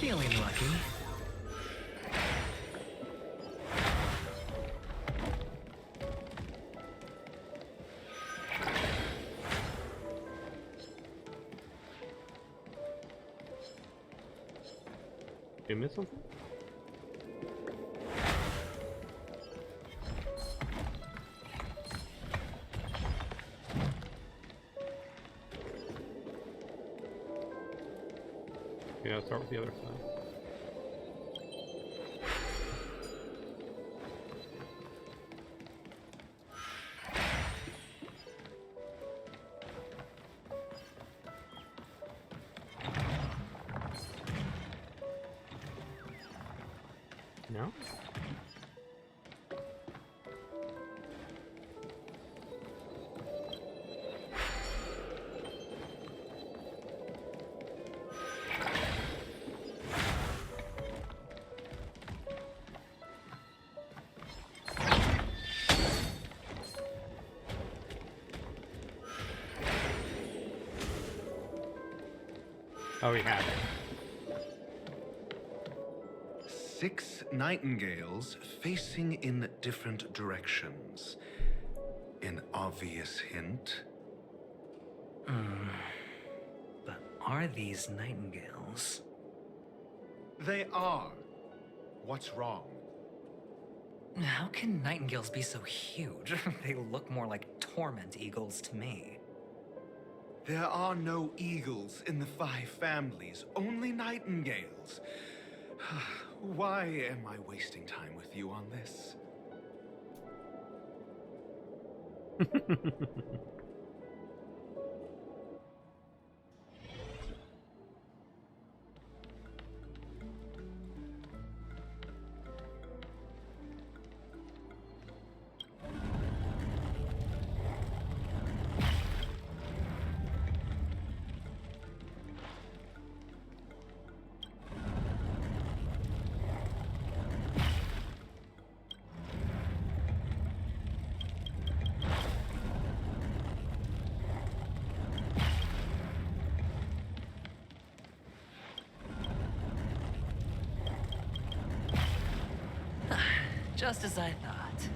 Feeling lucky. Did you miss something? Yeah, I'll start with the other side. No? Oh, we have it. 6 nightingales facing in different directions. An obvious hint. But are these nightingales? They are. What's wrong? How can nightingales be so huge? They look more like torment eagles to me. There are no eagles in the 5 families, only nightingales. Why am I wasting time with you on this? Just as I thought.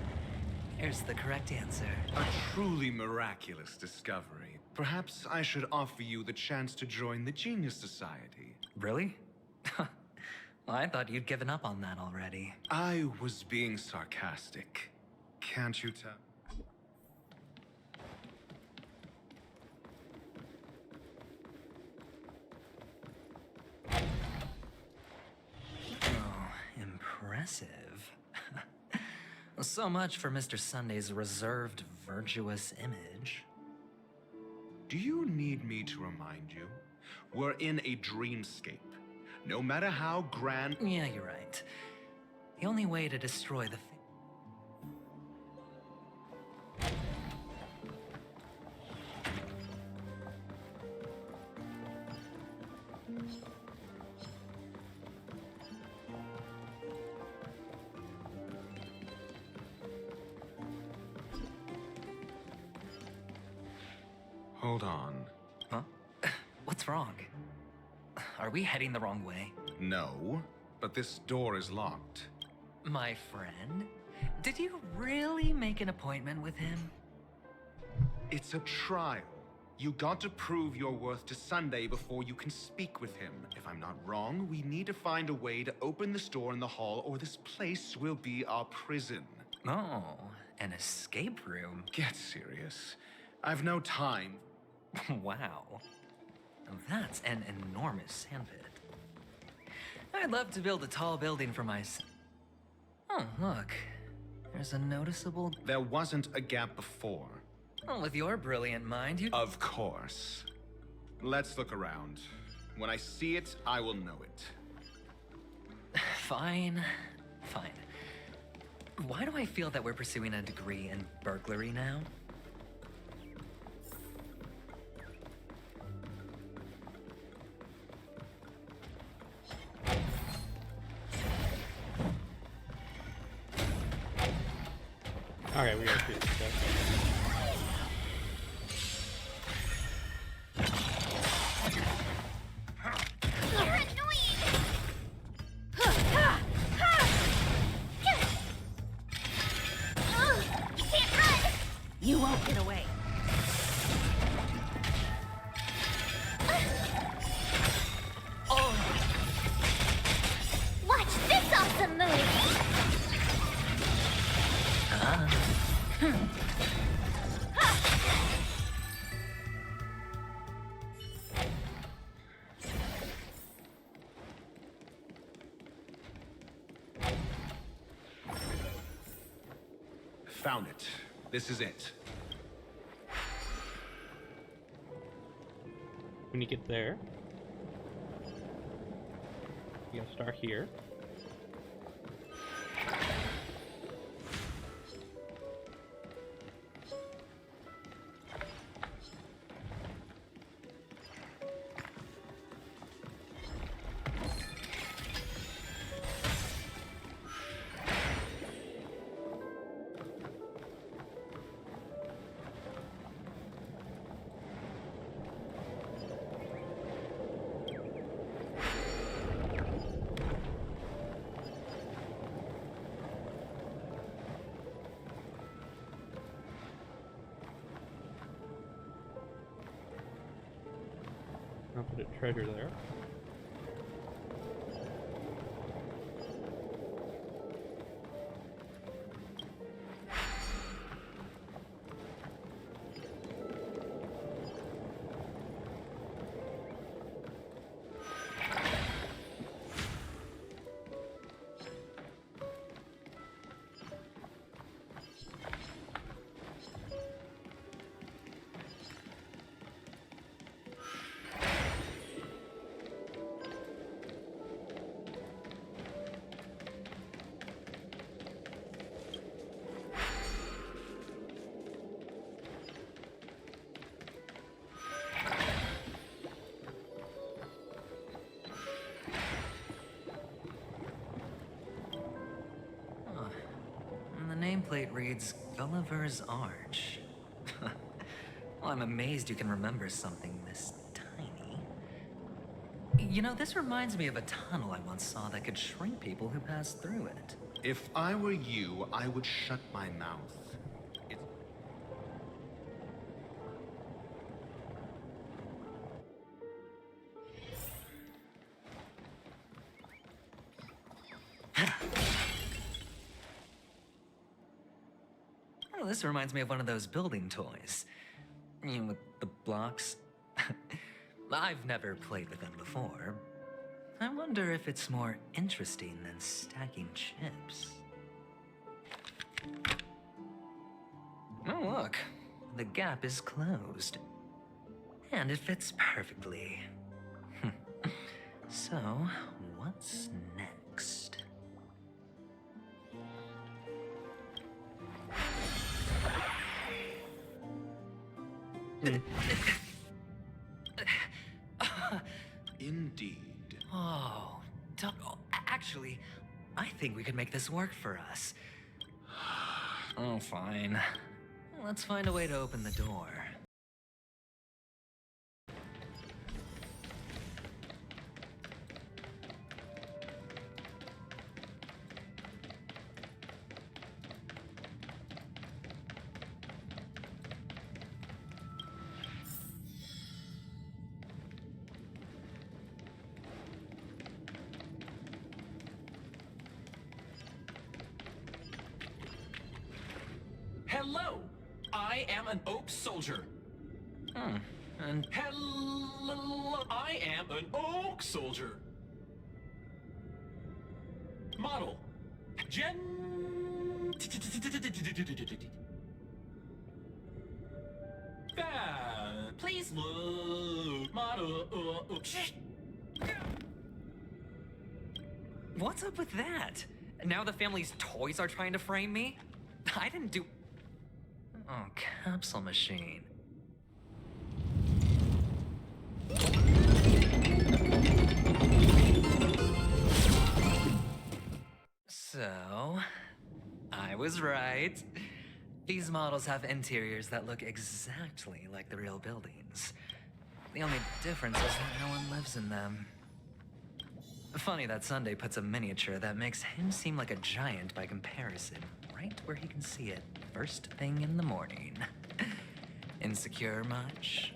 Here's the correct answer. A truly miraculous discovery. Perhaps I should offer you the chance to join the Genius Society. Really? Well, I thought you'd given up on that already. I was being sarcastic. Can't you tell? Oh, impressive. So much for Mr. Sunday's reserved, virtuous image. Do you need me to remind you? We're in a dreamscape. No matter how grand... Yeah, you're right. The only way to destroy the Hold on. Huh? What's wrong? Are we heading the wrong way? No, but this door is locked. My friend? Did you really make an appointment with him? It's a trial. You got to prove your worth to Sunday before you can speak with him. If I'm not wrong, we need to find a way to open this door in the hall or this place will be our prison. Oh, an escape room? Get serious. I've no time. Wow. That's an enormous sandpit. I'd love to build a tall building for myself. Oh, look. There's a noticeable... There wasn't a gap before. Well, with your brilliant mind, you... Of course. Let's look around. When I see it, I will know it. Fine. Fine. Why do I feel that we're pursuing a degree in burglary now? Okay, we gotta shoot this guy. You're annoying! Found it. This is it. When you get there, you gotta start here. I'll put a treasure there. Nameplate reads Gulliver's Arch. Well, I'm amazed you can remember something this tiny. You know, this reminds me of a tunnel I once saw that could shrink people who passed through it. If I were you, I would shut my mouth. It's... Oh, this reminds me of one of those building toys. You know, with the blocks. I've never played with them before. I wonder if it's more interesting than stacking chips. Oh, look. The gap is closed. And it fits perfectly. So, what's next? Indeed. Oh, actually, I think we could make this work for us. Oh, fine. Let's find a way to open the door. Hello! I am an oak soldier. And Hello! I am an oak soldier. Model. Gen... Please look. Model... what's up with that? Now the family's toys are trying to frame me? I didn't do... Oh, capsule machine. So, I was right. These models have interiors that look exactly like the real buildings. The only difference is that no one lives in them. Funny that Sunday puts a miniature that makes him seem like a giant by comparison, right where he can see it first thing in the morning. Insecure much?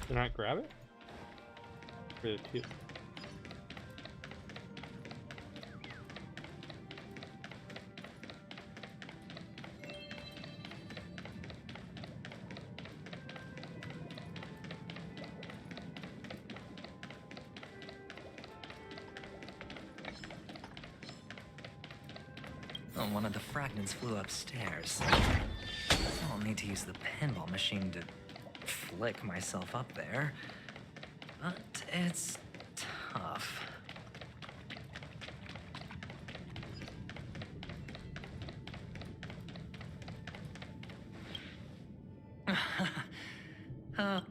Did I not grab it? For the two. Oh, one of the fragments flew upstairs. I'll need to use the pinball machine to flick myself up there. But it's tough.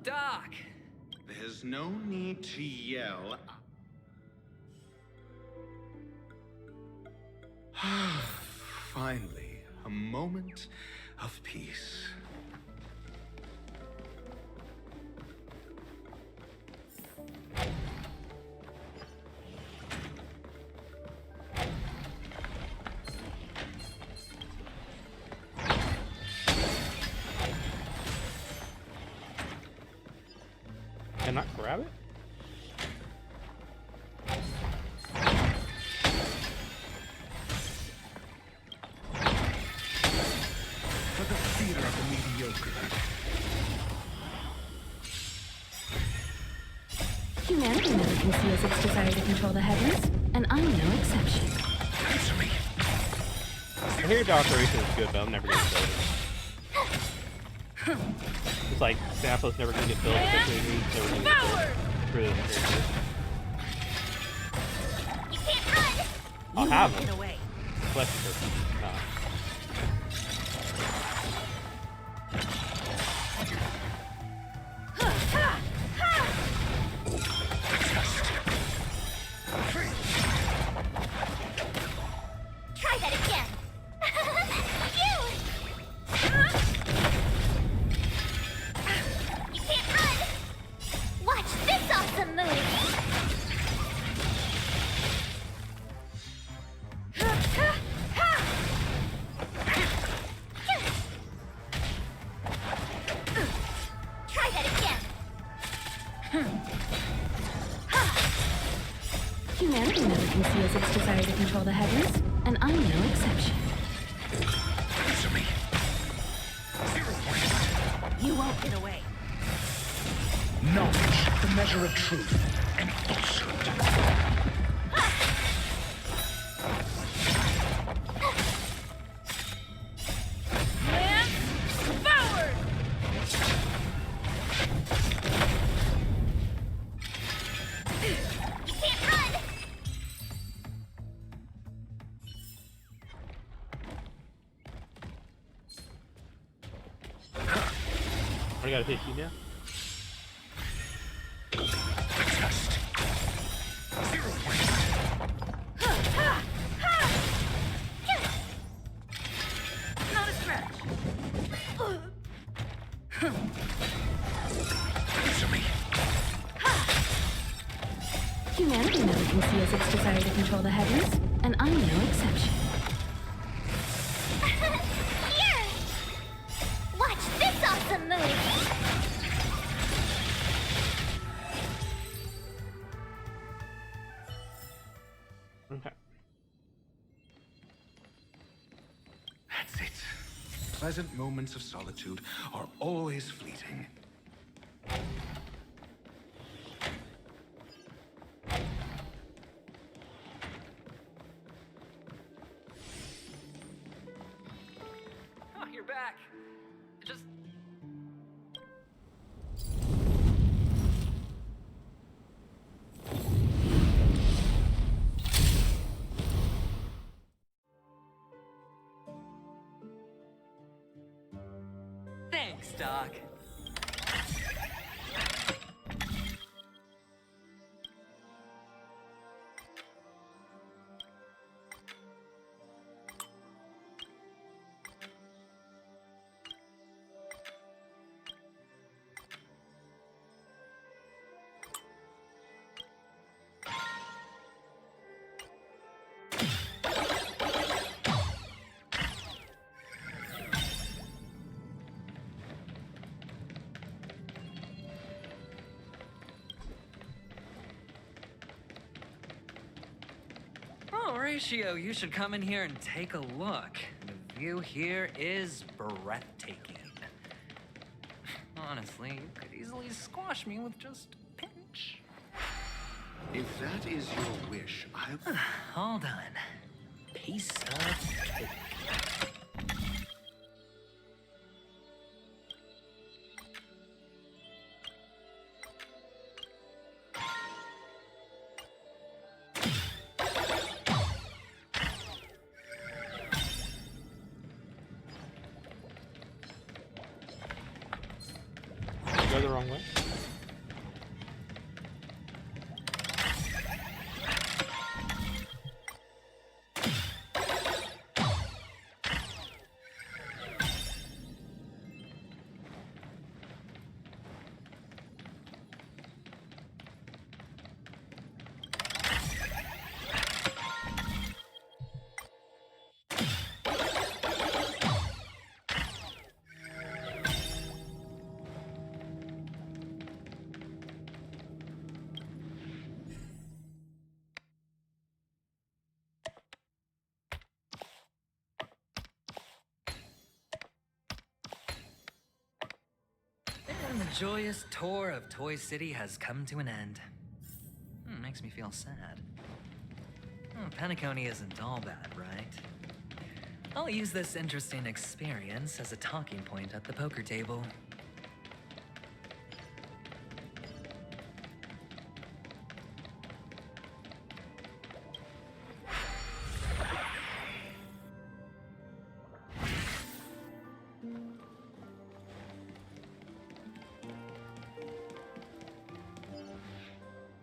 Doc! There's no need to yell. Finally, a moment of peace. Can I not grab it? For the theater of the mediocre. Humanity never conceals its desire to control the heavens, and I'm no exception. Answer me. I hear Operation is good, but I'm never gonna build it. It's like Sappho's never gonna get built, especially me, never gonna get built for the character. You can't run! I'll have Get him. away. Flesh person. Try that again. You can't run! Watch this awesome move! Try that again. Humanity never conceals its desire to control the heavens, and I'm no exception. Answer me. 0 points. You won't get away. Knowledge, the measure of truth and falsehood. Forward! You can't run! I gotta hit you now. Test. 0 points. Not a stretch. Answer me. Humanity never conceals its desire to control the heavens, and I'm no exception. Here! Watch this awesome move! Okay. That's it. Pleasant moments of solitude are always fleeting. Oh, you're back. Just... Thanks, Doc. Horatio, you should come in here and take a look. The view here is breathtaking. Honestly, you could easily squash me with just a pinch. If that is your wish, I'll... Hold on. Piece of cake. Go the wrong way. And the joyous tour of Toy City has come to an end. Makes me feel sad. Penacony isn't all bad, right? I'll use this interesting experience as a talking point at the poker table.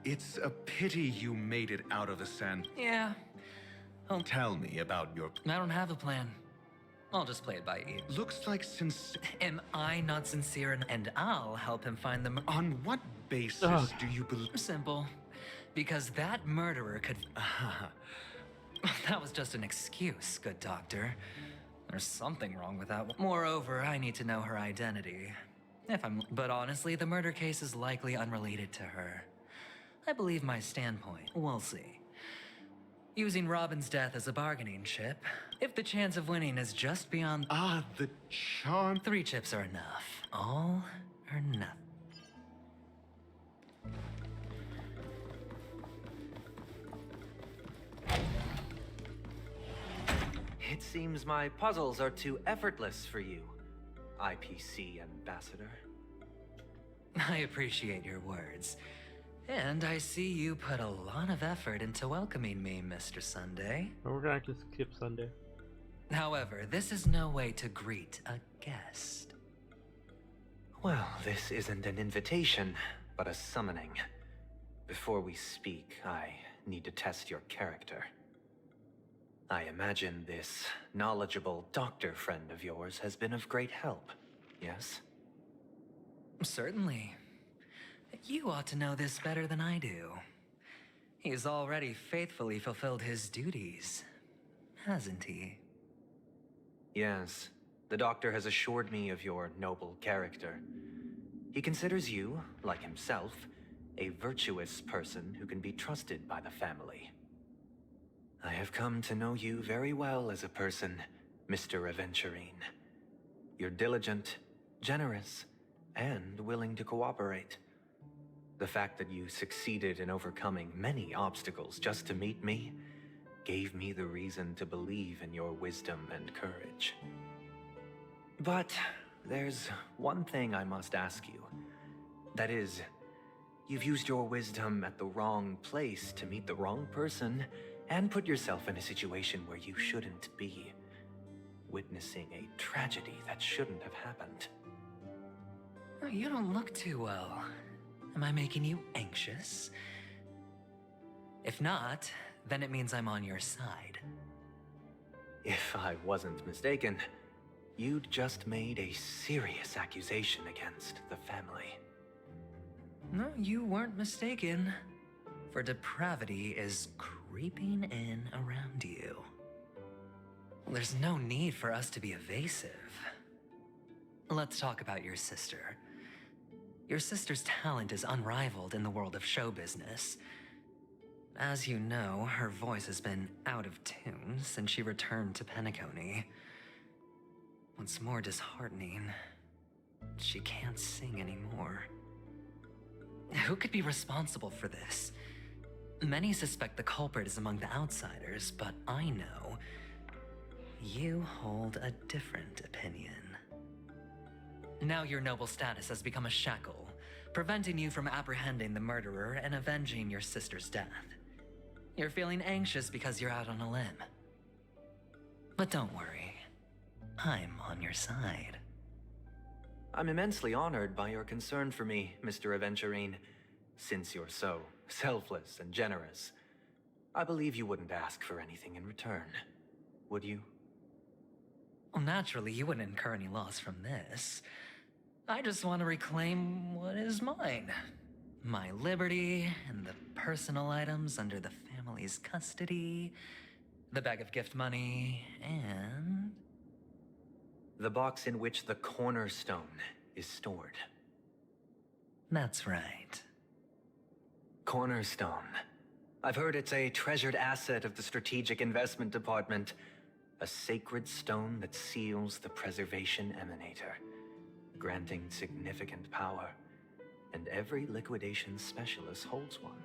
It's a pity you made it out of the sand. Yeah. Tell me about your... I don't have a plan. I'll just play it by ear. Looks like since... Am I not sincere? And I'll help him find the On what basis do you believe... Simple. Because that murderer could... That was just an excuse, good doctor. There's something wrong with that one. Moreover, I need to know her identity. But honestly, the murder case is likely unrelated to her. I believe my standpoint. We'll see. Using Robin's death as a bargaining chip, if the chance of winning is just beyond... Ah, the charm... 3 chips are enough. All or nothing. It seems my puzzles are too effortless for you, IPC Ambassador. I appreciate your words. And I see you put a lot of effort into welcoming me, Mr. Sunday. Or we're gonna have to skip Sunday. However, this is no way to greet a guest. Well, this isn't an invitation, but a summoning. Before we speak, I need to test your character. I imagine this knowledgeable doctor friend of yours has been of great help, yes? Certainly. You ought to know this better than I do. He's already faithfully fulfilled his duties, hasn't he? Yes, the doctor has assured me of your noble character. He considers you, like himself, a virtuous person who can be trusted by the family. I have come to know you very well as a person, Mr. Aventurine. You're diligent, generous, and willing to cooperate. The fact that you succeeded in overcoming many obstacles just to meet me gave me the reason to believe in your wisdom and courage. But there's one thing I must ask you. That is, you've used your wisdom at the wrong place to meet the wrong person and put yourself in a situation where you shouldn't be, witnessing a tragedy that shouldn't have happened. You don't look too well. Am I making you anxious? If not, then it means I'm on your side. If I wasn't mistaken, you'd just made a serious accusation against the family. No, you weren't mistaken. For depravity is creeping in around you. There's no need for us to be evasive. Let's talk about your sister. Your sister's talent is unrivaled in the world of show business. As you know, her voice has been out of tune since she returned to Penacony. What's more disheartening, she can't sing anymore. Who could be responsible for this? Many suspect the culprit is among the outsiders, but I know you hold a different opinion. Now your noble status has become a shackle, preventing you from apprehending the murderer and avenging your sister's death. You're feeling anxious because you're out on a limb. But don't worry, I'm on your side. I'm immensely honored by your concern for me, Mr. Aventurine. Since you're so selfless and generous, I believe you wouldn't ask for anything in return, would you? Well, naturally, you wouldn't incur any loss from this. I just want to reclaim what is mine. My liberty and the personal items under the family's custody, the bag of gift money, and... the box in which the cornerstone is stored. That's right. Cornerstone. I've heard it's a treasured asset of the Strategic Investment Department. A sacred stone that seals the Preservation Emanator, granting significant power. And every liquidation specialist holds one.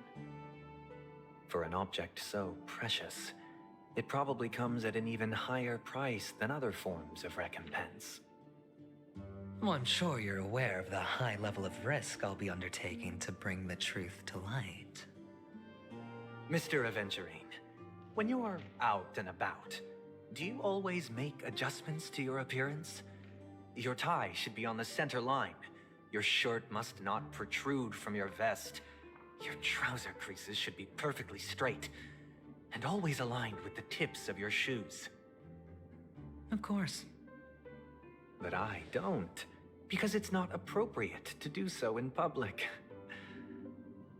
For an object so precious, it probably comes at an even higher price than other forms of recompense. Well, I'm sure you're aware of the high level of risk I'll be undertaking to bring the truth to light. Mr. Aventurine, when you are out and about, do you always make adjustments to your appearance? Your tie should be on the center line. Your shirt must not protrude from your vest. Your trouser creases should be perfectly straight, and always aligned with the tips of your shoes. Of course. But I don't, because it's not appropriate to do so in public.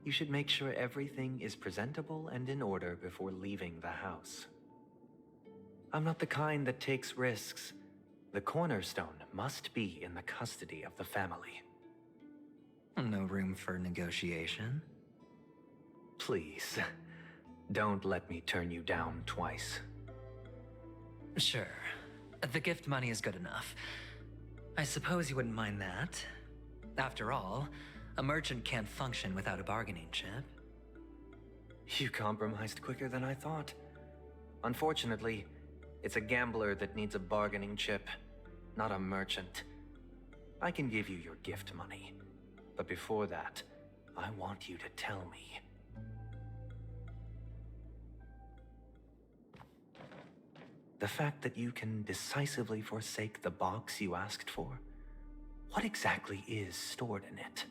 You should make sure everything is presentable and in order before leaving the house. I'm not the kind that takes risks. The cornerstone must be in the custody of the family. No room for negotiation. Please, don't let me turn you down twice. Sure. The gift money is good enough. I suppose you wouldn't mind that. After all, a merchant can't function without a bargaining chip. You compromised quicker than I thought. Unfortunately, it's a gambler that needs a bargaining chip, not a merchant. I can give you your gift money, but before that, I want you to tell me. The fact that you can decisively forsake the box you asked for, what exactly is stored in it?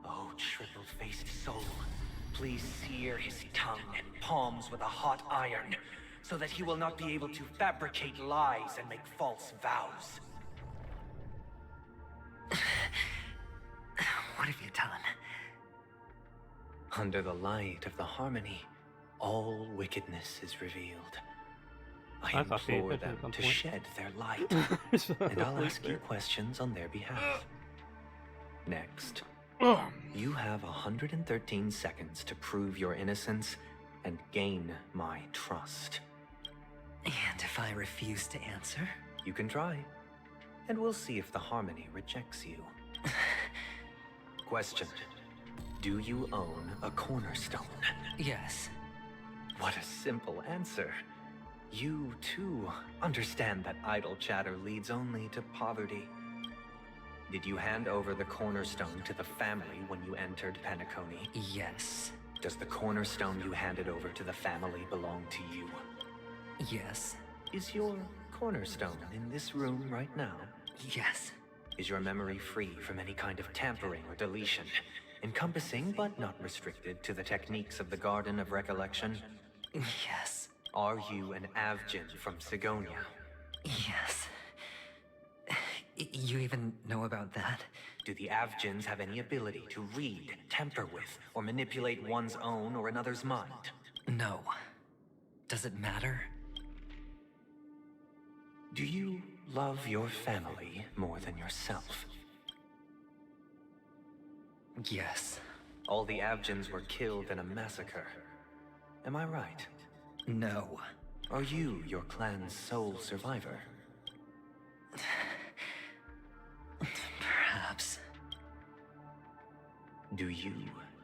Oh, triple-faced soul, please sear his tongue and palms with a hot iron, so that he will not be able to fabricate lies and make false vows. What have you done? Under the light of the harmony, all wickedness is revealed. I I thought she implore had them some to point. shed their light, and I'll ask you questions on their behalf. Next, you have 113 seconds to prove your innocence and gain my trust. And if I refuse to answer? You can try, and we'll see if the harmony rejects you. Question. Do you own a cornerstone? Yes. What a simple answer. You, too, understand that idle chatter leads only to poverty. Did you hand over the cornerstone to the family when you entered Penacony? Yes. Does the cornerstone you handed over to the family belong to you? Yes. Is your cornerstone in this room right now? Yes. Is your memory free from any kind of tampering or deletion, encompassing but not restricted to the techniques of the Garden of Recollection? Yes. Are you an Avgin from Sigonia? Yes. You even know about that? Do the Avgins have any ability to read, tamper with, or manipulate one's own or another's mind? No. Does it matter? Do you love your family more than yourself? Yes. All the Avgens were killed in a massacre. Am I right? No. Are you your clan's sole survivor? Perhaps. Do you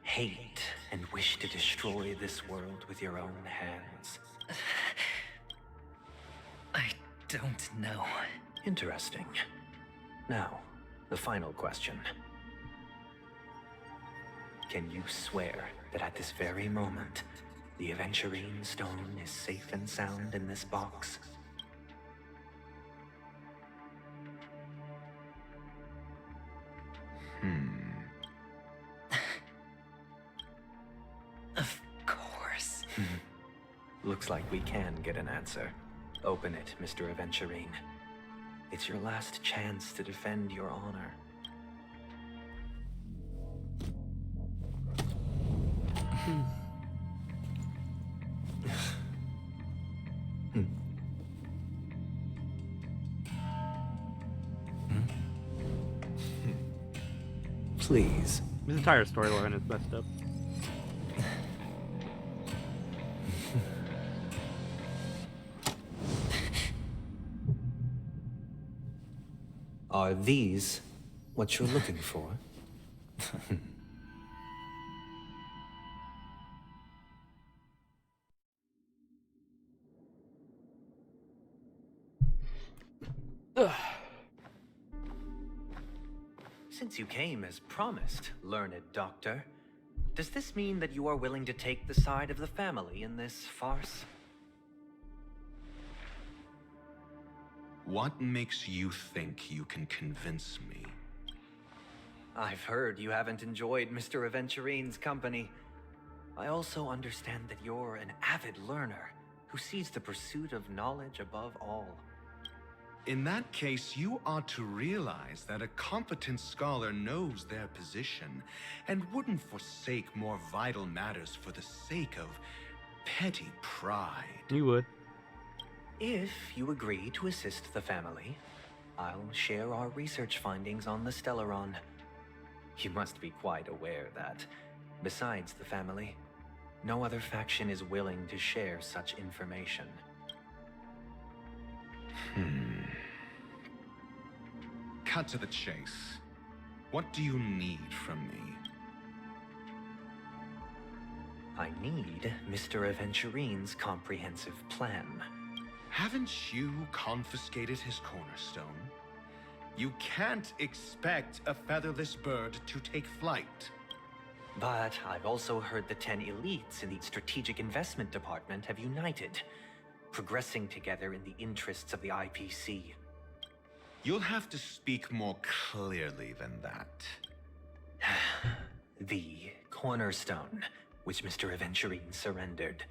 hate and wish to destroy this world with your own hands? I don't know. Interesting. Now, the final question. Can you swear that at this very moment, the Aventurine Stone is safe and sound in this box? Of course. Looks like we can get an answer. Open it, Mr. Aventurine. It's your last chance to defend your honor. Please. This entire storyline is messed up. Are these what you're looking for? Since you came as promised, learned doctor, does this mean that you are willing to take the side of the family in this farce? What makes you think you can convince me? I've heard you haven't enjoyed Mr. Aventurine's company. I also understand that you're an avid learner who sees the pursuit of knowledge above all. In that case, you ought to realize that a competent scholar knows their position and wouldn't forsake more vital matters for the sake of petty pride. You would. If you agree to assist the family, I'll share our research findings on the Stellaron. You must be quite aware that, besides the family, no other faction is willing to share such information. Cut to the chase. What do you need from me? I need Mr. Aventurine's comprehensive plan. Haven't you confiscated his cornerstone? You can't expect a featherless bird to take flight. But I've also heard the 10 elites in the Strategic Investment Department have united, progressing together in the interests of the IPC. You'll have to speak more clearly than that. The cornerstone, which Mr. Aventurine surrendered.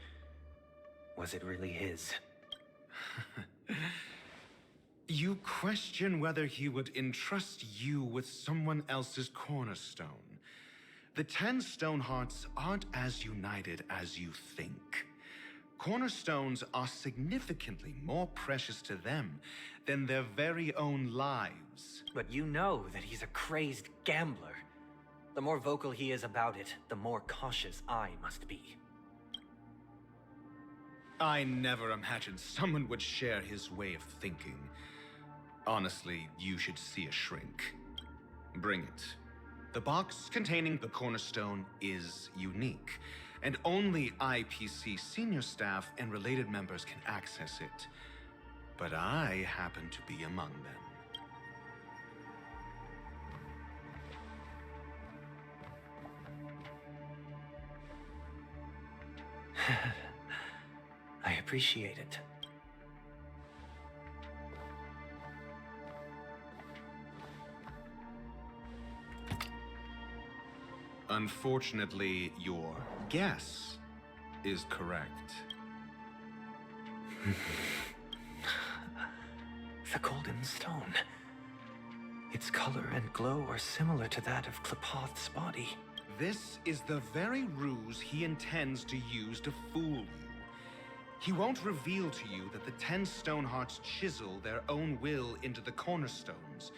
Was it really his? You question whether he would entrust you with someone else's cornerstone. The 10 Stonehearts aren't as united as you think. Cornerstones are significantly more precious to them than their very own lives. But you know that he's a crazed gambler. The more vocal he is about it, the more cautious I must be. I never imagined someone would share his way of thinking. Honestly, you should see a shrink. Bring it. The box containing the cornerstone is unique, and only IPC senior staff and related members can access it. But I happen to be among them. I appreciate it. Unfortunately, your guess is correct. The golden stone. Its color and glow are similar to that of Klepoth's body. This is the very ruse he intends to use to fool you. He won't reveal to you that the 10 Stonehearts chisel their own will into the cornerstones,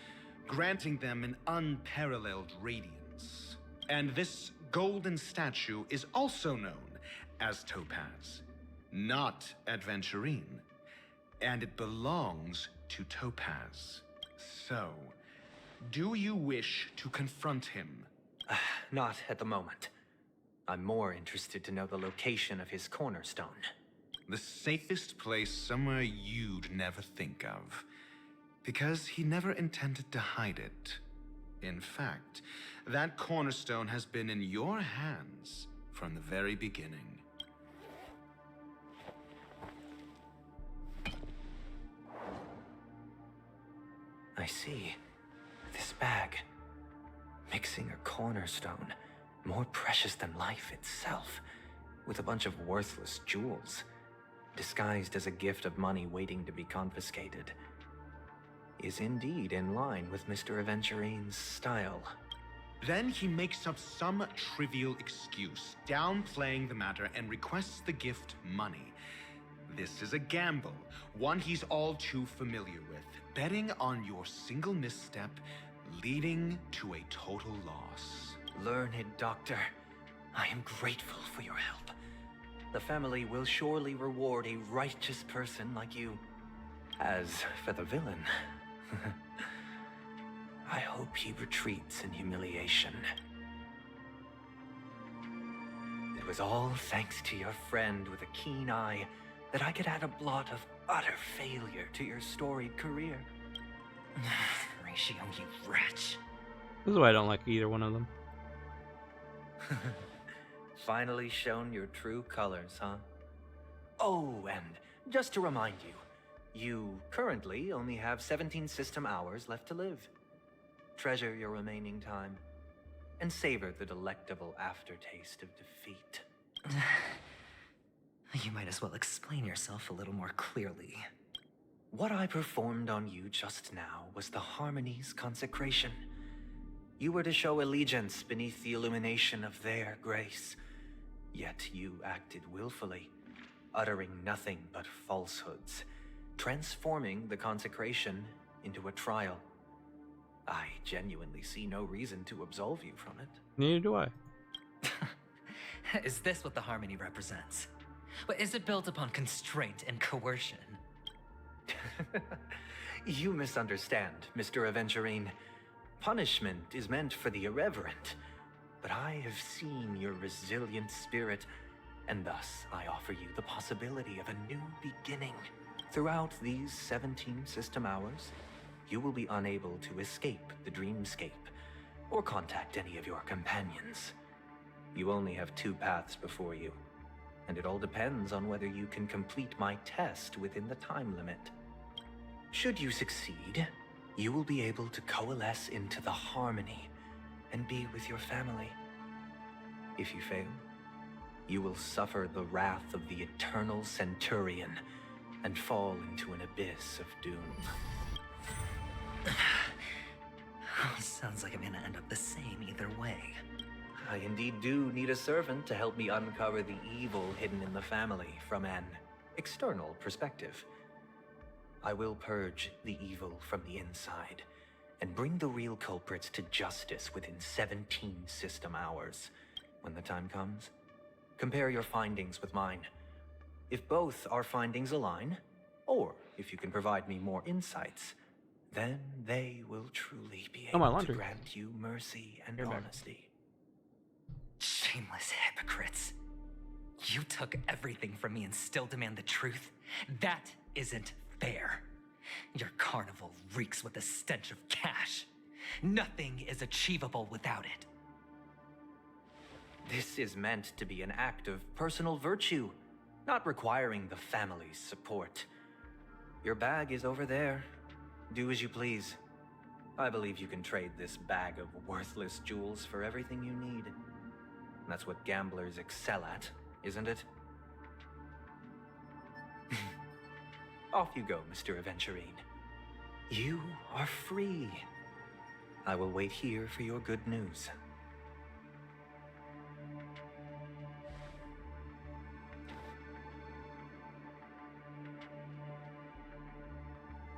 granting them an unparalleled radiance. And this golden statue is also known as Topaz, not Adventurine. And it belongs to Topaz. So, do you wish to confront him? Not at the moment. I'm more interested to know the location of his cornerstone. The safest place somewhere you'd never think of. Because he never intended to hide it. In fact, that cornerstone has been in your hands from the very beginning. I see. This bag. Mixing a cornerstone, more precious than life itself, with a bunch of worthless jewels, disguised as a gift of money waiting to be confiscated, is indeed in line with Mr. Aventurine's style. Then he makes up some trivial excuse, downplaying the matter, and requests the gift money. This is a gamble, one he's all too familiar with, betting on your single misstep, leading to a total loss. Learned doctor, I am grateful for your help. The family will surely reward a righteous person like you. As for the villain, I hope he retreats in humiliation. It was all thanks to your friend with a keen eye that I could add a blot of utter failure to your storied career. Ratio, you wretch. This is why I don't like either one of them. Finally shown your true colors, huh? Oh, and just to remind you, you currently only have 17 system hours left to live. Treasure your remaining time, and savor the delectable aftertaste of defeat. You might as well explain yourself a little more clearly. What I performed on you just now was the Harmony's consecration. You were to show allegiance beneath the illumination of their grace. Yet you acted willfully, uttering nothing but falsehoods, transforming the consecration into a trial. I genuinely see no reason to absolve you from it. Neither do I. Is this what the Harmony represents? But is it built upon constraint and coercion? You misunderstand, Mr. Aventurine. Punishment is meant for the irreverent, but I have seen your resilient spirit, and thus I offer you the possibility of a new beginning. Throughout these 17 system hours, you will be unable to escape the dreamscape or contact any of your companions. You only have 2 paths before you, and it all depends on whether you can complete my test within the time limit. Should you succeed, you will be able to coalesce into the Harmony and be with your family. If you fail, you will suffer the wrath of the Eternal Centurion and fall into an abyss of doom. Sounds like I'm gonna end up the same either way. I indeed do need a servant to help me uncover the evil hidden in the family from an external perspective. I will purge the evil from the inside and bring the real culprits to justice within 17 system hours. When the time comes, compare your findings with mine. If both our findings align, or if you can provide me more insights, then they will truly be Oh, my able to laundry. grant you mercy and You're back. honesty. Shameless hypocrites. You took everything from me and still demand the truth? That isn't fair. Your carnival reeks with the stench of cash. Nothing is achievable without it. This is meant to be an act of personal virtue, not requiring the family's support. Your bag is over there. Do as you please. I believe you can trade this bag of worthless jewels for everything you need. That's what gamblers excel at, isn't it? Off you go, Mr. Aventurine. You are free. I will wait here for your good news.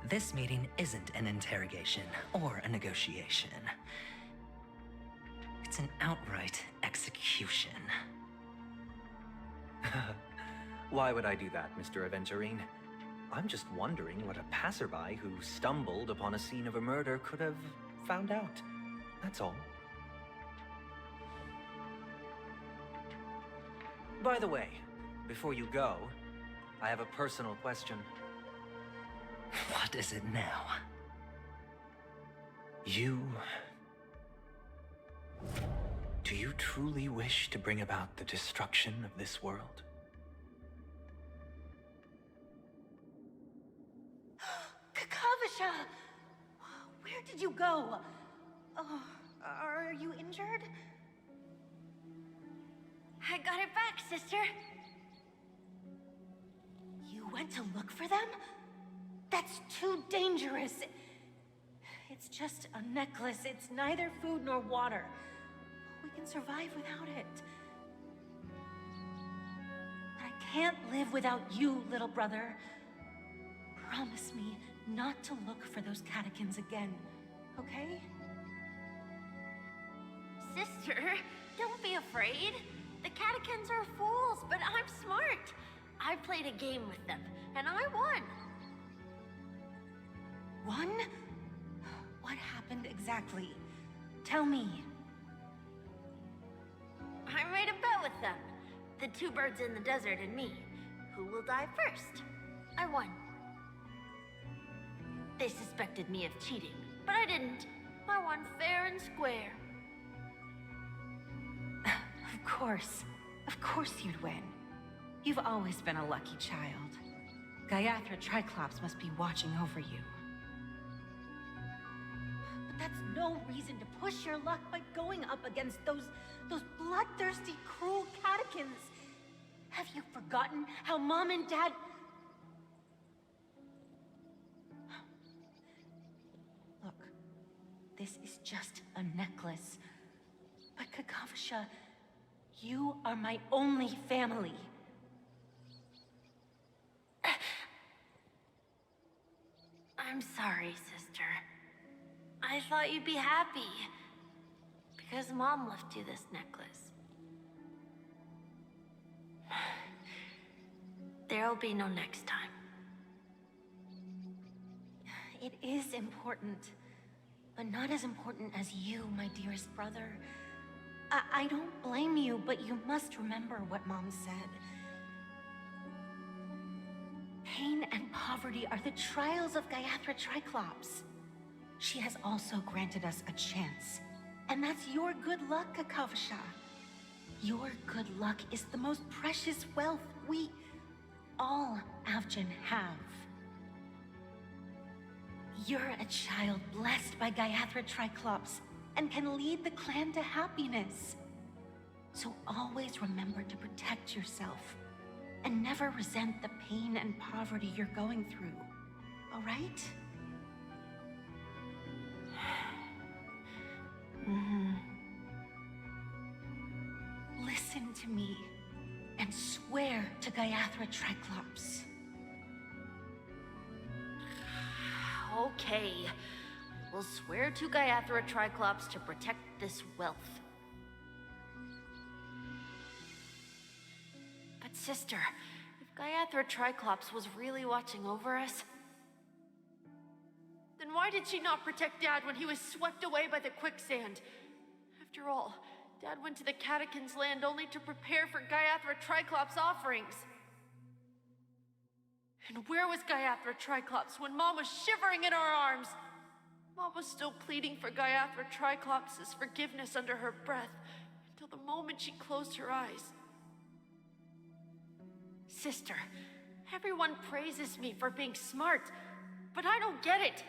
This meeting isn't an interrogation or a negotiation. That's an outright execution. Why would I do that, Mr. Aventurine? I'm just wondering what a passerby who stumbled upon a scene of a murder could have found out. That's all. By the way, before you go, I have a personal question. What is it now? Do you truly wish to bring about the destruction of this world? Kakavasha! Where did you go? Oh, are you injured? I got it back, sister. You went to look for them? That's too dangerous. It's just a necklace. It's neither food nor water. We can survive without it. But I can't live without you, little brother. Promise me not to look for those catechins again, okay? Sister, don't be afraid. The catechins are fools, but I'm smart. I played a game with them, and I won. Won? What happened exactly? Tell me. I made a bet with them. The two birds in the desert and me. Who will die first? I won. They suspected me of cheating, but I didn't. I won fair and square. Of course you'd win. You've always been a lucky child. Gaiathra Triclops must be watching over you. But that's no reason to push your luck by going up against those bloodthirsty, cruel catechins. Have you forgotten how Mom and Dad... Look, this is just a necklace. But Kakavasha, you are my only family. I'm sorry, sister. I thought you'd be happy. Because Mom left you this necklace. There'll be no next time. It is important, but not as important as you, my dearest brother. I don't blame you, but you must remember what Mom said. Pain and poverty are the trials of Gaiathra Triclops. She has also granted us a chance. And that's your good luck, Kakavasha. Your good luck is the most precious wealth we, all Avgin, have. You're a child blessed by Gaiathra Triclops and can lead the clan to happiness. So always remember to protect yourself and never resent the pain and poverty you're going through, all right? Listen to me and swear to Gaiathra Triclops. Okay. We'll swear to Gaiathra Triclops to protect this wealth. But sister, if Gaiathra Triclops was really watching over us, then why did she not protect Dad when he was swept away by the quicksand? After all, Dad went to the Catechins' land only to prepare for Gaiathra Triclops' offerings. And where was Gaiathra Triclops when Mom was shivering in our arms? Mom was still pleading for Gaiathra Triclops' forgiveness under her breath until the moment she closed her eyes. Sister, everyone praises me for being smart, but I don't get it.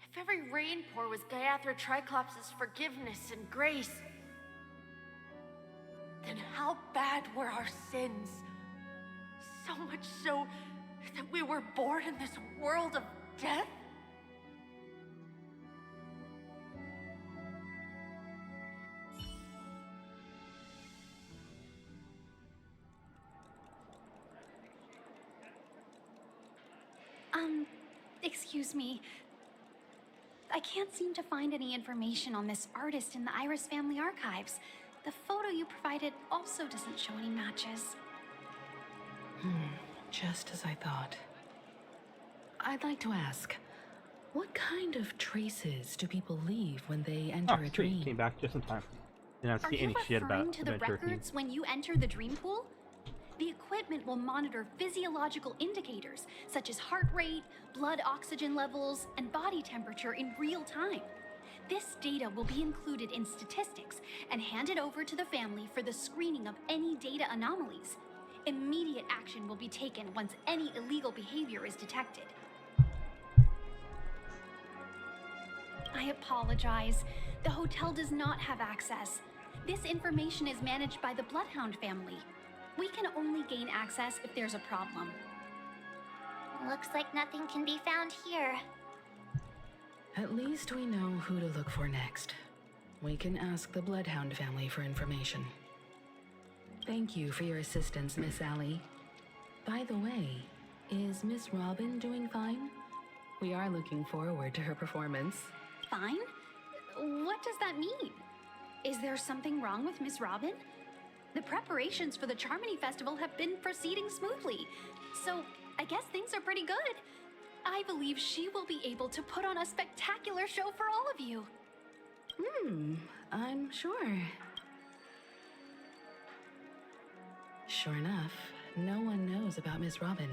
If every rainpour was Gaiathra Triclops' forgiveness and grace, then how bad were our sins? So much so that we were born in this world of death? Excuse me. I can't seem to find any information on this artist in the Iris family archives. The photo you provided also doesn't show any matches. Just as I thought. I'd like to ask, what kind of traces do people leave when they enter a sweet. dream? Came back just in time. Didn't have to Are see any you shit referring about to the Adventure Theme. records when you enter the dream pool? The equipment will monitor physiological indicators such as heart rate, blood oxygen levels, and body temperature in real time. This data will be included in statistics and handed over to the family for the screening of any data anomalies. Immediate action will be taken once any illegal behavior is detected. I apologize. The hotel does not have access. This information is managed by the Bloodhound family. We can only gain access if there's a problem. Looks like nothing can be found here. At least we know who to look for next. We can ask the Bloodhound family for information. Thank you for your assistance, Miss Allie. By the way, is Miss Robin doing fine? We are looking forward to her performance. Fine? What does that mean? Is there something wrong with Miss Robin? The preparations for the Charmony Festival have been proceeding smoothly, so I guess things are pretty good. I believe she will be able to put on a spectacular show for all of you. I'm sure. Sure enough, no one knows about Miss Robin.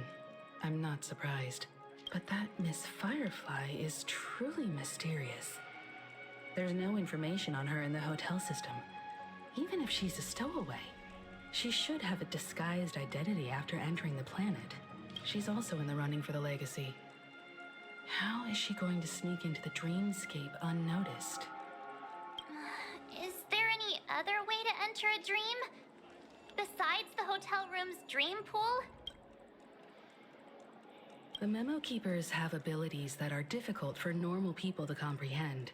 I'm not surprised. But that Miss Firefly is truly mysterious. There's no information on her in the hotel system. Even if she's a stowaway, she should have a disguised identity after entering the planet. She's also in the running for the legacy. How is she going to sneak into the dreamscape unnoticed? Is there any other way to enter a dream? Besides the hotel room's dream pool? The Memo Keepers have abilities that are difficult for normal people to comprehend.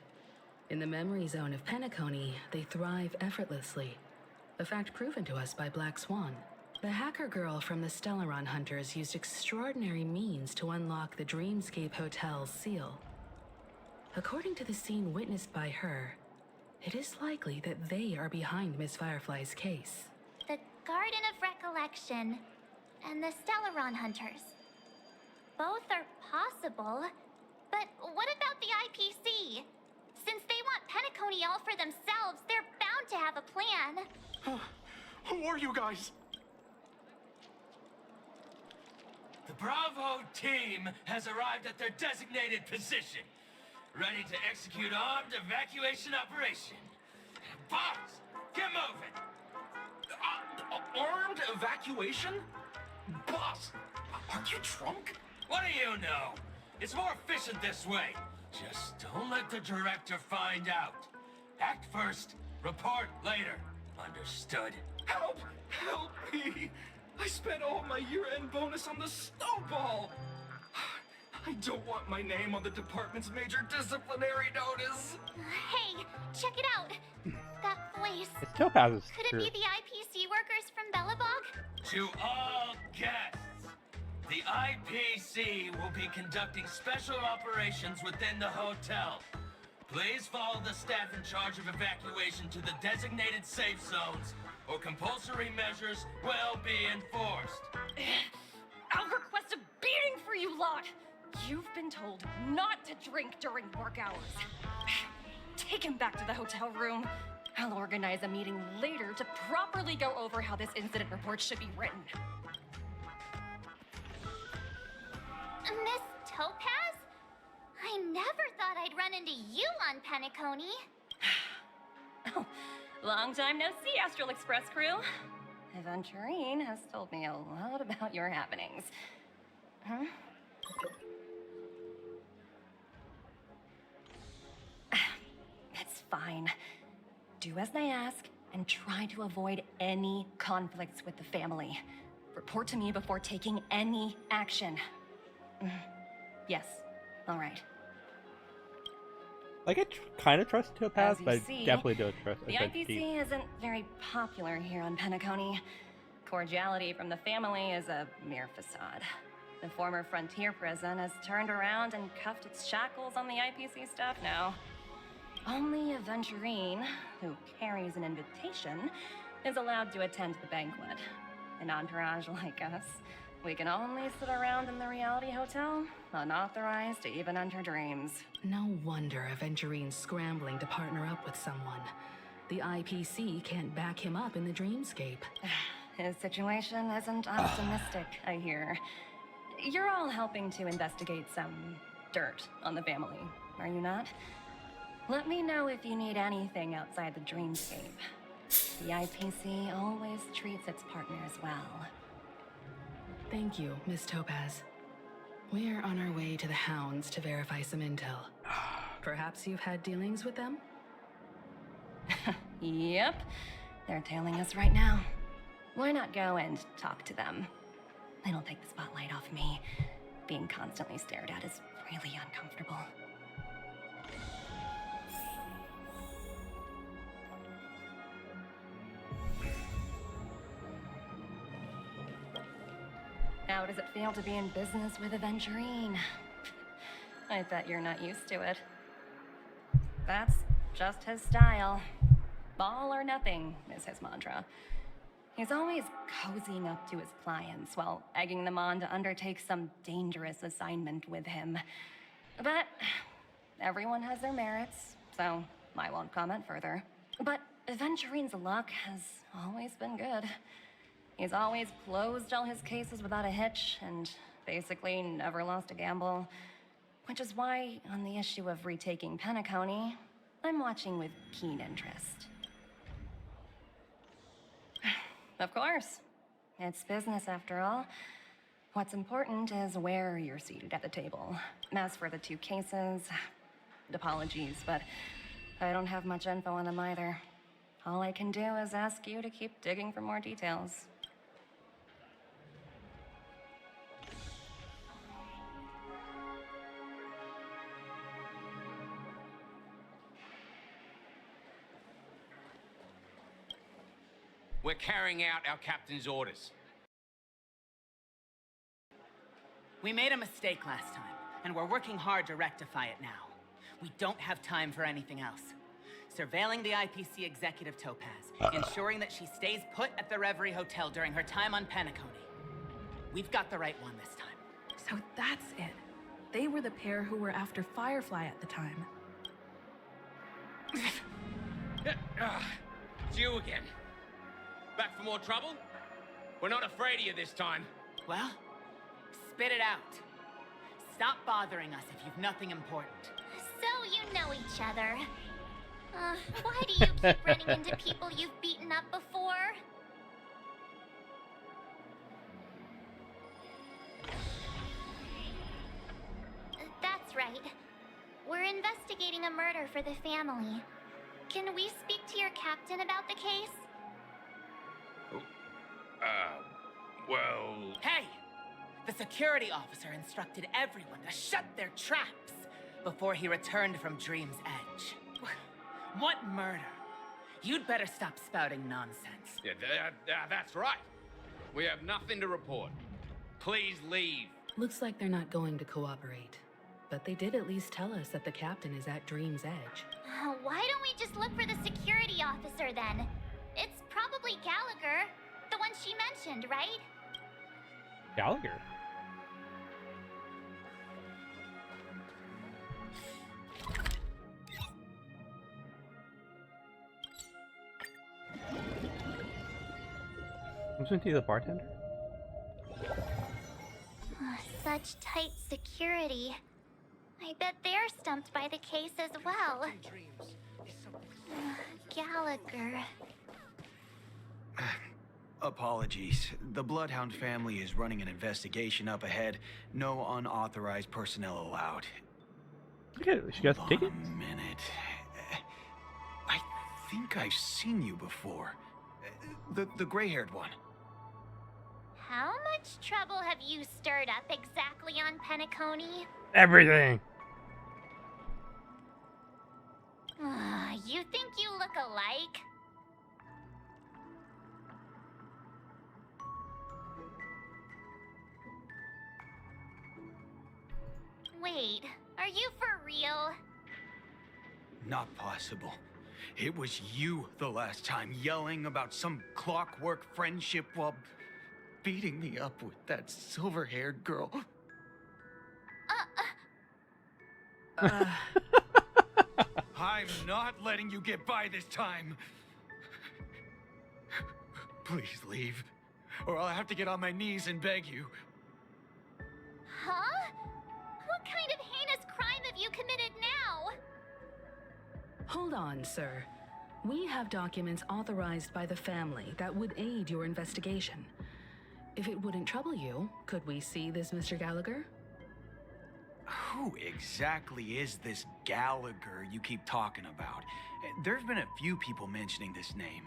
In the memory zone of Penacony, they thrive effortlessly, a fact proven to us by Black Swan. The hacker girl from the Stellaron Hunters used extraordinary means to unlock the Dreamscape Hotel's seal. According to the scene witnessed by her, it is likely that they are behind Miss Firefly's case. The Garden of Recollection and the Stellaron Hunters. Both are possible, but what about the IPC? Since they want Penacony all for themselves, they're bound to have a plan. Who are you guys? The Bravo team has arrived at their designated position, ready to execute armed evacuation operation. Boss, get moving! Armed evacuation? Boss, aren't you drunk? What do you know? It's more efficient this way. Just don't let the director find out. Act first, report later. Understood? Help! Help me! I spent all my year-end bonus on the snowball! I don't want my name on the department's major disciplinary notice! Hey, check it out! That voice. It's Topaz's Could it crew. be the IPC workers from Belobog? To all guests, the IPC will be conducting special operations within the hotel. Please follow the staff in charge of evacuation to the designated safe zones, or compulsory measures will be enforced. I'll request a beating for you lot! You've been told not to drink during work hours. Take him back to the hotel room. I'll organize a meeting later to properly go over how this incident report should be written. Miss Topaz? I never thought I'd run into you on Penacony. Oh, long time no see, Astral Express crew. Aventurine has told me a lot about your happenings. Huh? It's fine. Do as I ask and try to avoid any conflicts with the family. Report to me before taking any action. Yes, all right. Like, I kind of trust Topaz, As you but I see, definitely don't trust The Adventure Theme. IPC isn't very popular here on Penacony. Cordiality from the family is a mere facade. The former frontier prison has turned around and cuffed its shackles on the IPC staff now. Only Aventurine, who carries an invitation, is allowed to attend the banquet. An entourage like us, we can only sit around in the reality hotel, unauthorized to even enter dreams. No wonder Aventurine's scrambling to partner up with someone. The IPC can't back him up in the dreamscape. His situation isn't optimistic, I hear. You're all helping to investigate some dirt on the family, are you not? Let me know if you need anything outside the dreamscape. The IPC always treats its partners well. Thank you, Miss Topaz. We're on our way to the Hounds to verify some intel. Perhaps you've had dealings with them? Yep. They're tailing us right now. Why not go and talk to them? It'll take the spotlight off me. Being constantly stared at is really uncomfortable. How does it feel to be in business with Aventurine? I bet you're not used to it. That's just his style. All or nothing is his mantra. He's always cozying up to his clients while egging them on to undertake some dangerous assignment with him. But everyone has their merits, so I won't comment further. But Aventurine's luck has always been good. He's always closed all his cases without a hitch and basically never lost a gamble. Which is why, on the issue of retaking Penacony, I'm watching with keen interest. Of course. It's business after all. What's important is where you're seated at the table. As for the two cases, apologies, but I don't have much info on them either. All I can do is ask you to keep digging for more details. We're carrying out our captain's orders. We made a mistake last time, and we're working hard to rectify it now. We don't have time for anything else. Surveilling the IPC executive Topaz, ensuring that she stays put at the Reverie Hotel during her time on Penacony. We've got the right one this time. So that's it. They were the pair who were after Firefly at the time. It's you again. Back for more trouble? We're not afraid of you this time. Well, spit it out. Stop bothering us if you've nothing important. So you know each other. Why do you keep running into people you've beaten up before? That's right. We're investigating a murder for the family. Can we speak to your captain about the case? Well... Hey! The security officer instructed everyone to shut their traps before he returned from Dream's Edge. What murder? You'd better stop spouting nonsense. Yeah, that's right. We have nothing to report. Please leave. Looks like they're not going to cooperate. But they did at least tell us that the captain is at Dream's Edge. Why don't we just look for the security officer then? It's probably Gallagher, the one she mentioned, right? Gallagher? Wasn't he the bartender? Such tight security. I bet they're stumped by the case as well. Gallagher. Apologies. The Bloodhound family is running an investigation up ahead. No unauthorized personnel allowed. Okay, she got the ticket? A minute. I think I've seen you before. The gray-haired one. How much trouble have you stirred up exactly on Penacony? Everything! You think you look alike? Wait, are you for real? Not possible. It was you the last time yelling about some clockwork friendship while beating me up with that silver-haired girl. I'm not letting you get by this time. Please leave, or I'll have to get on my knees and beg you. Huh? What kind of heinous crime have you committed now? Hold on, sir. We have documents authorized by the family that would aid your investigation. If it wouldn't trouble you, could we see this Mr. Gallagher? Who exactly is this Gallagher you keep talking about? There's been a few people mentioning this name.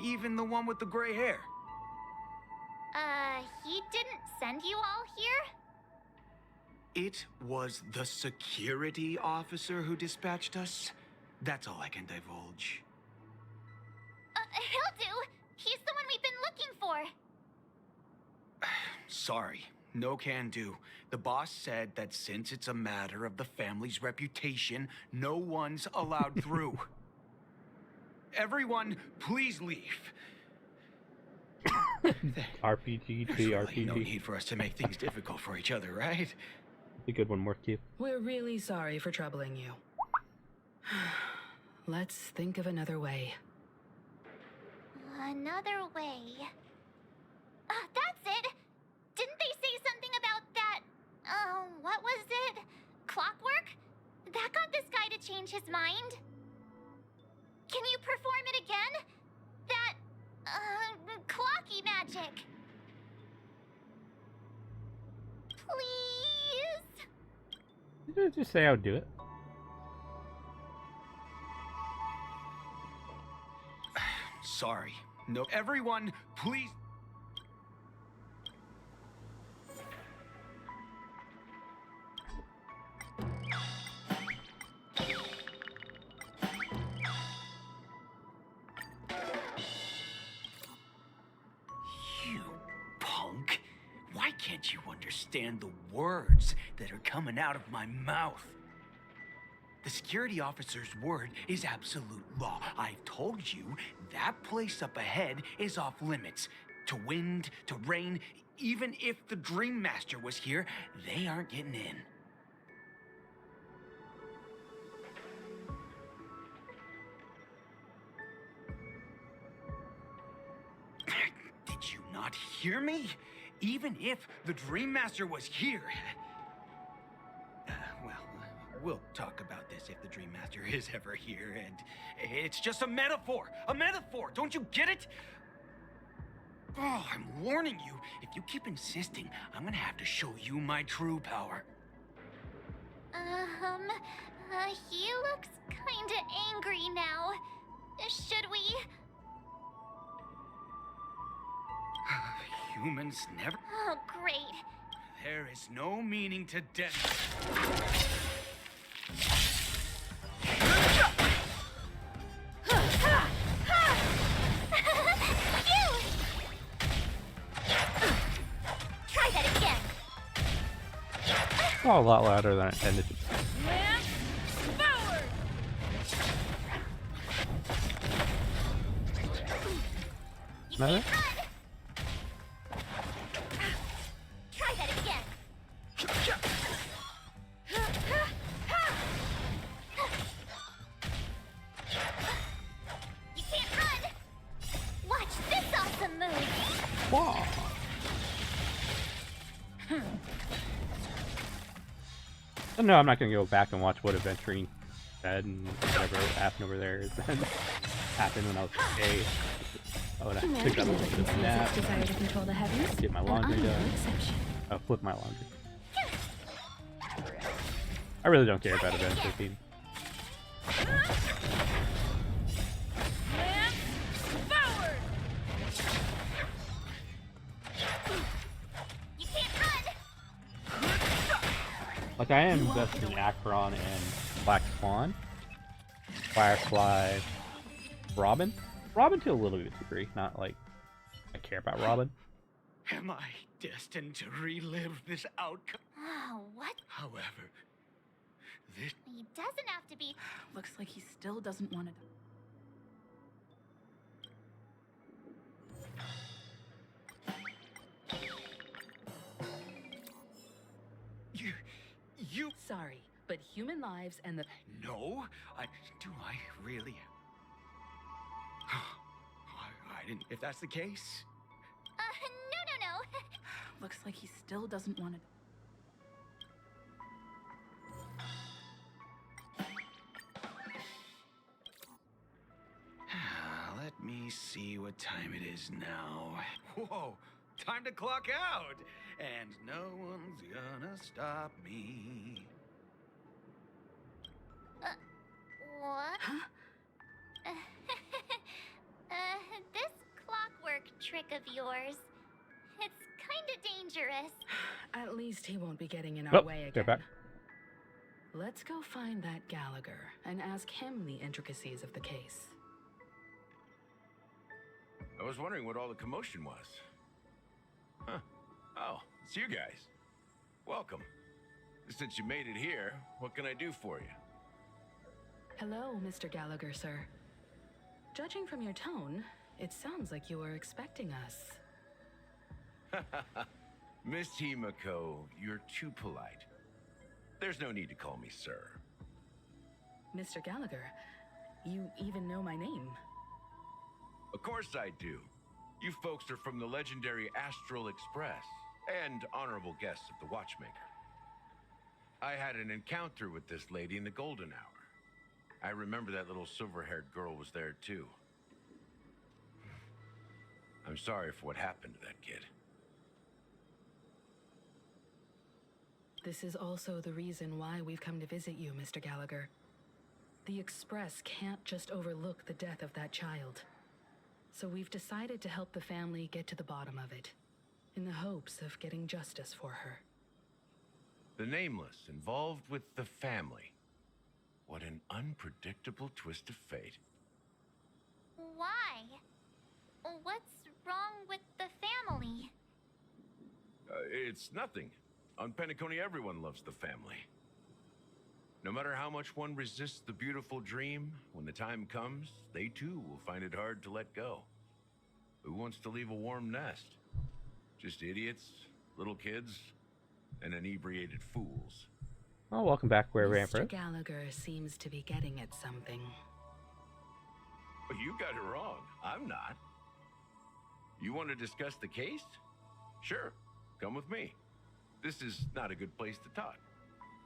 Even the one with the gray hair. He didn't send you all here? It was the security officer who dispatched us. That's all I can divulge. He'll do. He's the one we've been looking for. Sorry, no can do. The boss said that since it's a matter of the family's reputation, no one's allowed through. Everyone, please leave. RPG, RPG. No need for us to make things difficult for each other, right? A good one, more cute. We're really sorry for troubling you. Let's think of another way. Another way. That's it! Didn't they say something about that, what was it? Clockwork? That got this guy to change his mind? Can you perform it again? That, clocky magic. Please? Just say I would do it. Sorry. No, everyone, please. You punk. Why can't you understand the words that are coming out of my mouth? The security officer's word is absolute law. I've told you that place up ahead is off limits. To wind, to rain, even if the Dream Master was here, they aren't getting in. Did you not hear me? Even if the Dream Master was here... We'll talk about this if the Dream Master is ever here, and it's just a metaphor! A metaphor! Don't you get it? Oh, I'm warning you. If you keep insisting, I'm gonna have to show you my true power. He looks kinda angry now. Should we? Humans never... Oh, great. There is no meaning to death. Try that again. Oh, a lot louder than I intended to. Forward! Another? Try that again. You can't run. Watch this awesome move. Wow. No, I'm not gonna go back and watch what Adventuring said and whatever happened over there then happened when I was gay. Oh, and I think that was a bit of a nap. Desire to control the heavens, Get my laundry done. Flip my laundry. I really don't care about Adventure Team. Forward! You can't run. Like, I am invested in Akron and Black Swan, Firefly, Robin. Robin to a little bit degree, not like I care about Robin. Am I destined to relive this outcome. Oh, what? However, this... He doesn't have to be. Looks like he still doesn't want to. You... Sorry, but human lives and the... No? Do I really? I didn't... If that's the case... No. Looks like he still doesn't want to. Let me see what time it is now. Whoa! Time to clock out! And no one's gonna stop me. What? Huh? This clockwork trick of yours, it's kinda dangerous. At least he won't be getting in our way they're again. back. Let's go find that Gallagher and ask him the intricacies of the case. I was wondering what all the commotion was. Huh. Oh, it's you guys. Welcome. Since you made it here, what can I do for you? Hello, Mr. Gallagher, sir. Judging from your tone, it sounds like you were expecting us. Miss Himiko, you're too polite. There's no need to call me sir. Mr. Gallagher, you even know my name. Of course I do. You folks are from the legendary Astral Express and honorable guests of the Watchmaker. I had an encounter with this lady in the Golden Hour. I remember that little silver-haired girl was there too. I'm sorry for what happened to that kid. This is also the reason why we've come to visit you, Mr. Gallagher. The Express can't just overlook the death of that child. So we've decided to help the family get to the bottom of it, in the hopes of getting justice for her. The Nameless involved with the family. What an unpredictable twist of fate. Why? What's wrong with the family? It's nothing. On Penacony, everyone loves the family. No matter how much one resists the beautiful dream, when the time comes, they too will find it hard to let go. Who wants to leave a warm nest? Just idiots, little kids, and inebriated fools. Oh, welcome back, where Mr. Rampart. Gallagher seems to be getting at something. But you got it wrong. I'm not. You want to discuss the case? Sure, come with me. This is not a good place to talk.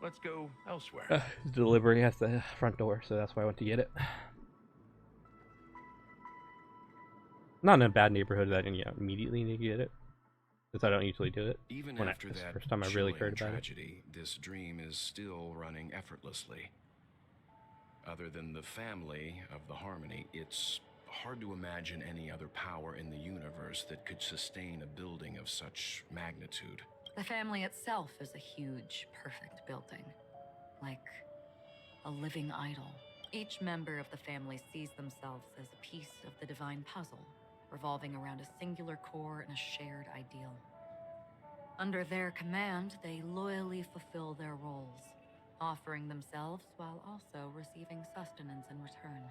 Let's go elsewhere. Delivery has the front door, so that's why I went to get it. Not in a bad neighborhood that I didn't immediately need to get it, because I don't usually do it. Even when after it's the that first time I really cared about tragedy, this dream is still running effortlessly. Other than the family of the Harmony, it's hard to imagine any other power in the universe that could sustain a building of such magnitude. The family itself is a huge, perfect building. Like a living idol. Each member of the family sees themselves as a piece of the divine puzzle, revolving around a singular core and a shared ideal. Under their command, they loyally fulfill their roles, offering themselves while also receiving sustenance in return.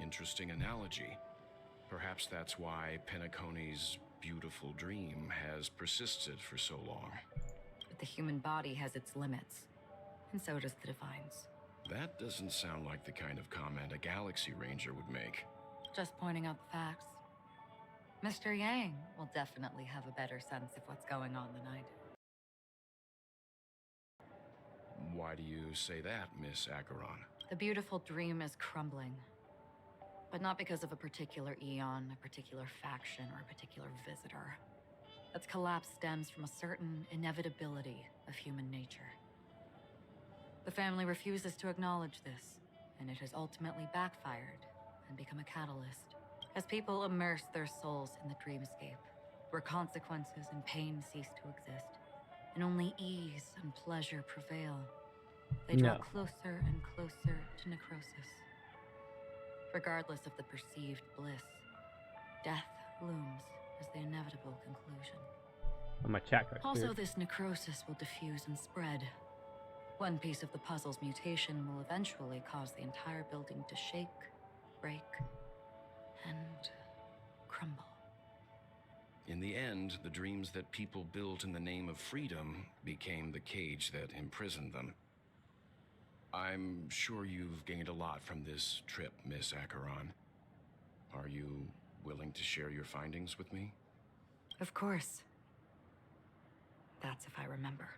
Interesting analogy. Perhaps that's why Penacony's beautiful dream has persisted for so long. But the human body has its limits, and so does the divine's. That doesn't sound like the kind of comment a Galaxy Ranger would make. Just pointing out the facts. Mr. Yang will definitely have a better sense of what's going on than I do. Why do you say that, Miss Acheron? The beautiful dream is crumbling. But not because of a particular eon, a particular faction, or a particular visitor. Its collapse stems from a certain inevitability of human nature. The family refuses to acknowledge this, and it has ultimately backfired and become a catalyst. As people immerse their souls in the dreamscape, where consequences and pain cease to exist, and only ease and pleasure prevail, they draw closer and closer to necrosis. Regardless of the perceived bliss, death looms as the inevitable conclusion. on my chat got Also, cleared. this necrosis will diffuse and spread. One piece of the puzzle's mutation will eventually cause the entire building to shake, break, and crumble. In the end, the dreams that people built in the name of freedom became the cage that imprisoned them. I'm sure you've gained a lot from this trip, Miss Acheron. Are you willing to share your findings with me? Of course. That's if I remember.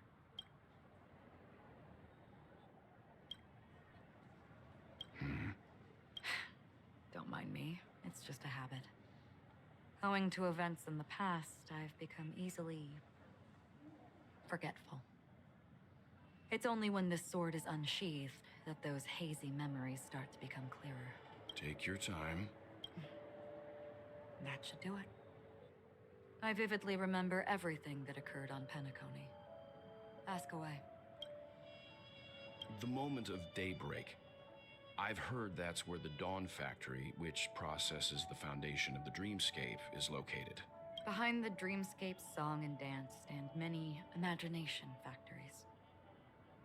Don't mind me. It's just a habit. Owing to events in the past, I've become easily forgetful. It's only when this sword is unsheathed that those hazy memories start to become clearer. Take your time. That should do it. I vividly remember everything that occurred on Penacony. Ask away. The moment of daybreak. I've heard that's where the Dawn Factory, which processes the foundation of the dreamscape, is located. Behind the dreamscape song and dance stand many imagination factories.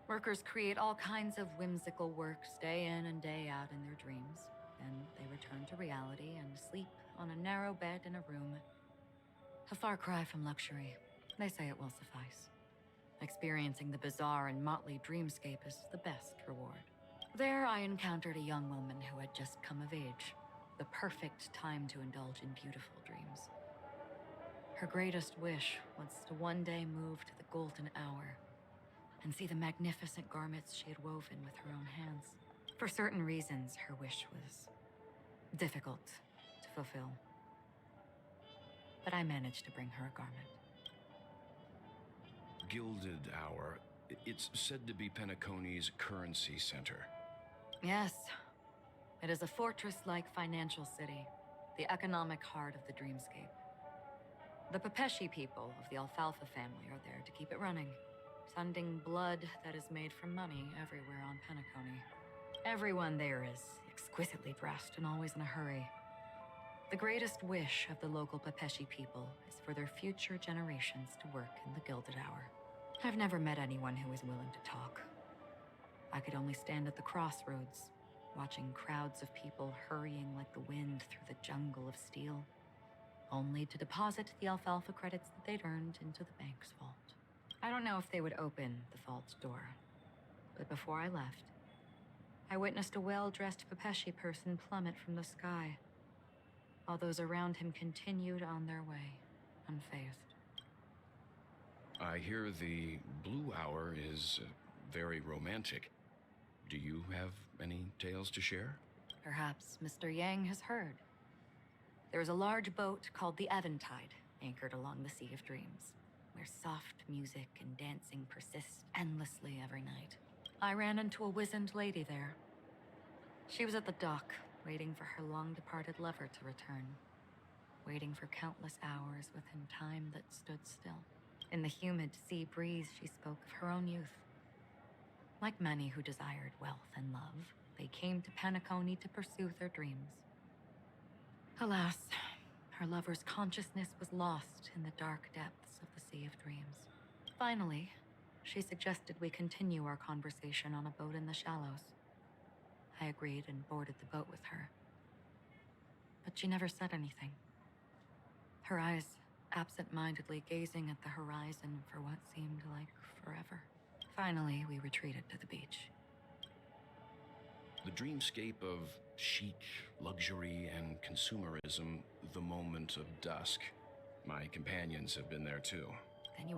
Workers create all kinds of whimsical works day in and day out in their dreams. Then they return to reality and sleep on a narrow bed in a room. A far cry from luxury. They say it will suffice. Experiencing the bizarre and motley dreamscape is the best reward. There, I encountered a young woman who had just come of age. The perfect time to indulge in beautiful dreams. Her greatest wish was to one day move to the golden hour and see the magnificent garments she had woven with her own hands. For certain reasons, her wish was difficult to fulfill. But I managed to bring her a garment. Gilded Hour. It's said to be Penacony's currency center. Yes. It is a fortress-like financial city, the economic heart of the dreamscape. The Pepeshi people of the Alfalfa family are there to keep it running, sending blood that is made from money everywhere on Penacony. Everyone there is exquisitely dressed and always in a hurry. The greatest wish of the local Pepeshi people is for their future generations to work in the Gilded Hour. I've never met anyone who is willing to talk. I could only stand at the crossroads, watching crowds of people hurrying like the wind through the jungle of steel, only to deposit the alfalfa credits that they'd earned into the bank's vault. I don't know if they would open the vault door, but before I left, I witnessed a well-dressed Pepeshi person plummet from the sky, while those around him continued on their way, unfazed. I hear the Blue Hour is very romantic. Do you have any tales to share? Perhaps Mr. Yang has heard. There is a large boat called the Eventide, anchored along the Sea of Dreams, where soft music and dancing persist endlessly every night. I ran into a wizened lady there. She was at the dock, waiting for her long-departed lover to return, waiting for countless hours within time that stood still. In the humid sea breeze, she spoke of her own youth. Like many who desired wealth and love, they came to Penacony to pursue their dreams. Alas, her lover's consciousness was lost in the dark depths of the Sea of Dreams. Finally, she suggested we continue our conversation on a boat in the shallows. I agreed and boarded the boat with her. But she never said anything. Her eyes absent-mindedly gazing at the horizon for what seemed like forever. Finally, we retreated to the beach. The dreamscape of chic, luxury, and consumerism, the moment of dusk. My companions have been there too.